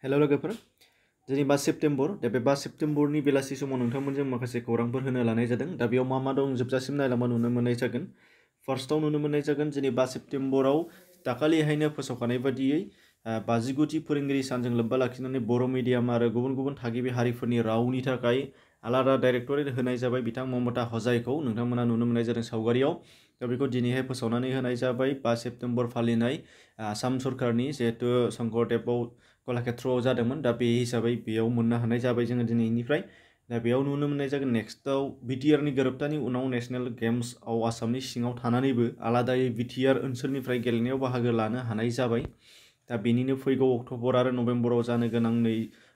Hello लोगोफोर दिनै 5 September दा बे 5 सेप्तेम्बरनि बेलासि समाव नोंथांमोनजों माखासे खौरांफोर होनो लानाय जादों दा बेयाव मा दं जोबजासिम नायलांबा नुनो मोननाय जागोन फार्स्टआव नुनो मोननाय जागोन दिनै 5 सेप्तेम्बराव दाखालिहायनो फोसावखानाय बादियै 59थि फोरोंगिरि सानजों लोब्बा लाखिनानै बर' मिडियाम आरो गुबुन थागिबि हारिफोरनि रावनि थाखाय आलादा डाइरेक्टरेट होनाय जाबाय बिथां ममता हजाइखौ नोंथांमोना नुनो मोननाय जादों सावगारियाव दा बेखौ दिनैहाय फोसावनानै होनाय जाबाय 5 सेप्तेम्बर फालिनाय आसाम सरकारनि जिहेतु शंकरदेवआव कलाक्षेत्रआव जादोंमोन दा बे हिसाबै बेयाव मोननो हानाय जाबाय जोङो दिनैनिफ्राय दा बेयाव नुनो मोननाय जागोन नेक्स्टआव बिटिआरनि गोरोबथानि उनाव नेशनेल गेम्सआव आसामनि सिङाव थानानैबो आलादायै बिटिआर ओनसोलनिफ्राय गेलेनायाव बाहागो लानो हानाय जाबाय दा बेनिनो फैगौ अक्ट'बर आरो नभेम्बराव जानो गोनां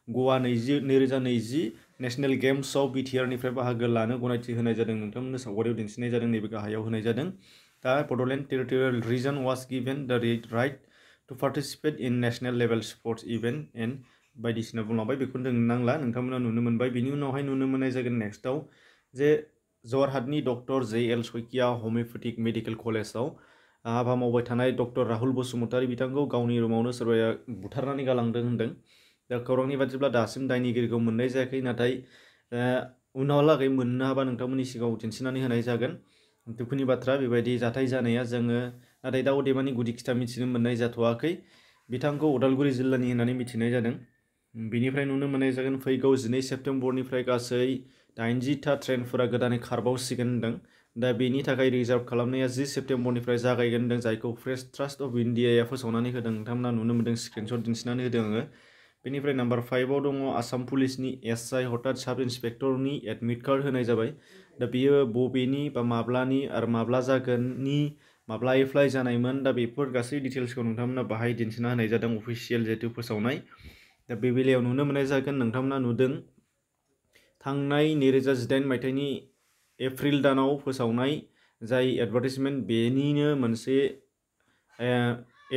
गवा 2020 नेशनेल गेम्सआव बिटिआरनिफ्राय बाहागो लानो गनायथि होनाय जादों नोंथांमोननो सावगारियाव दिन्थिनाय जादों नैबे गाहायाव होनाय जादों दा Bodoland territorial region was given the right to participate in national level sports event and बायदिसिना बुंलांबाय बेखौ जों नांला नोंथांमोना नुनो मोनबाय बिनि उनावहाय नुनो मोननाय जागोन नेक्स्टआव जे जरहाटनि डक्टर जे.एल. शइकिया हमिय'पेथिक मेडिकेल कलेजाव हाबा मावबाय थानाय डक्टर राहुल बसुमतारी बिथांखौ गावनि रुमावनो सोरबाया बुथारनानै गालांदों होनदों दा खौरांनि बादिब्ला दासिम दायनिगिरिखौ मोननाय जायाखै नाथाय उनावलागै मोननो हाबा नोंथांमोननि सिगाङाव दिन्थिनानै होनाय जागोन दुखुनि बाथ्रा बेबायदि जाथाय जानाया जोङो नाथाय दा अदेबानि गुदि खिथा मिथिनो मोननाय जाथ'वाखै बिथांखौ उदालगुरि जिल्लानि होननानै मिथिनाय जादों बिनिफ्राय नुनो मोननाय जागोन फैगौ 12 सेप्तेम्बरनिफ्राय गासै 80था ट्रेनफोरा गोदानै खारबावसिगोन होनदों दा बेनि थाखाय रिजार्भ खालामनाया 10 सेप्तेम्बरनिफ्राय जागायगोन होनदों जायखौ प्रेस ट्रास्ट अफ इन्डियाया फोसावनानै होदों नोंथांमोना नुनो मोनदों स्क्रिनशट दिन्थिनानै होदों आङो बेनिफ्राय नाम्बार 5आव दङ आसाम पुलिसनि एसआइ हठात साब इन्सपेक्टरनि एडमिट कार्ड होनाय जाबाय दा बियो बबेनि बा माब्लानि आरो माब्ला जागोननि माब्ला एप्लाइ जानायमोन दा बेफोर गासै डिटेल्सखौ नोंथांमोना बाहाय दिन्थिना होनाय जादों अफिसियेल जिहेतु फोसावनाय दा बे बेलायाव नुनो मोननाय जागोन नोंथांमोना नुदों थांनाय 2018 मायथाइनि एप्रिल दानाव फोसावनाय जाय एडभार्टाइजमेन्ट बेनिनो मोनसे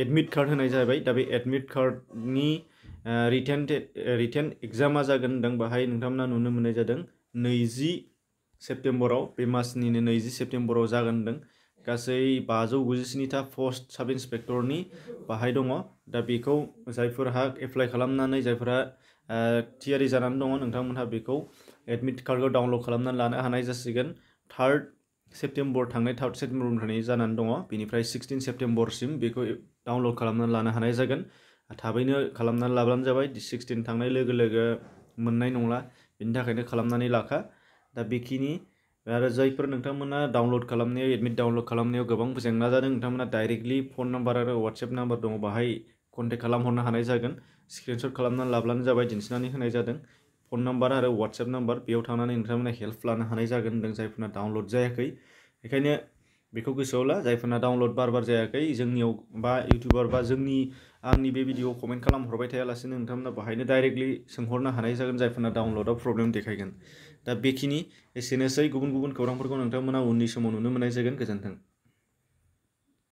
एडमिट कार्ड होनाय जाबाय दा बे एडमिट कार्डनि रिटेन एग्जामा जागोन होनदों बाहाय नोंथांमोना नुनो मोननाय जादों 20 सेप्तेम्बराव बे मासनिनो 20 सेप्तेम्बराव जागोन होनदों गासै 597था पस्ट साब इन्सपेक्टरनि बाहाय दङ दा बेखौ जायफोरहा एप्लाइ खालामनानै जायफोरा थियारि जानानै दङ नोंथांमोनहा बेखौ एडमिट कार्डखौ डाउनलड खालामनानै लानो हानाय जासिगोन 3 सेप्तेम्बर थांनाय 3 सेप्तेम्बरनिफ्राय जानानै दङ बेनिफ्राय 16 सेप्तेम्बरसिम बेखौ डाउनलड खालामनानै लानो हानाय जागोन थाबैनो खालामनानै लाब्लानो जाबाय 16 थांनाय लोगो लोगो मोननाय नंला बेनि थाखायनो खालामनानै लाखा दा बेखिनि आरो जायफोर नोंथांमोना डाउनलड खालामनायाव एडमिट डाउनलड खालामनायाव गोबां जेंना जादों नोंथांमोना डाइरेक्टलि फन नाम्बार आरो वाट्सएप नाम्बार दङ बाहाय कन्टेक्ट खालामहरनो हानाय जागोन स्क्रिनशट खालामनानै लाब्लानो जाबाय दिन्थिनानै होनाय जादों फन नाम्बार आरो वाट्सएप नाम्बार बेयाव थांनानै नोंथांमोना हेल्प लानो हानाय जागोन होनदों जायफोरना डाउनलड जायाखै बेखायनो बेखौ गोसोआव ला जायफोरना डाउनलड बार जायाखै जोंनियाव बा इउटिउबार बा आंनि बे भिडिअ कमेन्ट खालामहरबाय थायालासेनो नोंथांमोना बाहायनो डाइरेक्टलि सोंहरनो हानाय जागोन जायफोरना डाउनलडआव प्रब्लेम देखायगोन दा बेखिनि एसेनोसै गुबुन खौरांफोरखौ नोंथांमोना उननि समाव नुनो मोननाय जागोन गोजोन्थों